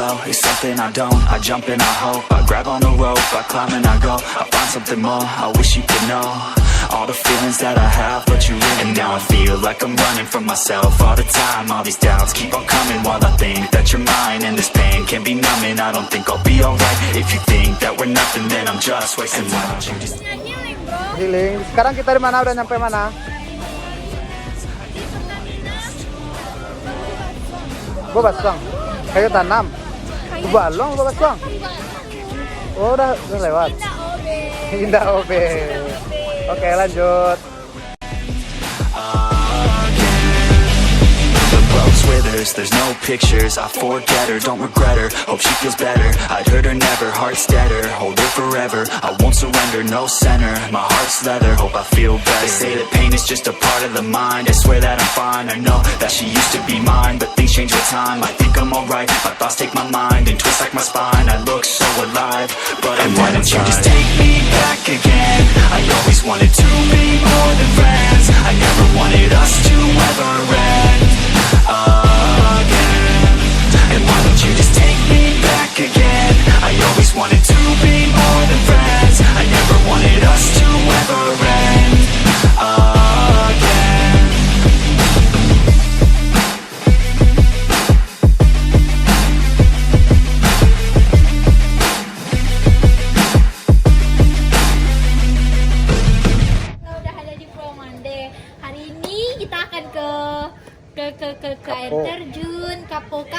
flow is something I don't. I jump and I hope, I grab on the rope, I climb and I go, I find something more. I wish you could know all the feelings that I have, but you really. And now I feel like I'm running from myself all the time. All these doubts keep on coming while I think that you're mine, and this pain can be numbing. I don't think I'll be alright if you think that we're nothing, then I'm just wasting time. You just Healing. Sekarang kita di mana? Udah nyampe mana? Backsound. Kayu tanam. Balong Backsound. Oh, udah lewat. Indah OB. Oke, lanjut. Withers, there's no pictures, I forget her, don't regret her, hope she feels better, I'd hurt her never, heart steadier, hold her forever, I won't surrender, no center, my heart's leather, hope I feel better. They say that pain is just a part of the mind, I swear that I'm fine, I know that she used to be mine, but things change with time, I think I'm alright, my thoughts take my mind and twist like my spine, I look so alive, but and why don't you just take me back again, I always wanted to be more than friends, I never wanted us to ever end again. And why don't you just take me back again? I always wanted to be more than friends, I never wanted us to ever end again. Udah ada di Pulau Mandeh. Hari ini kita akan ke air terjun, kapok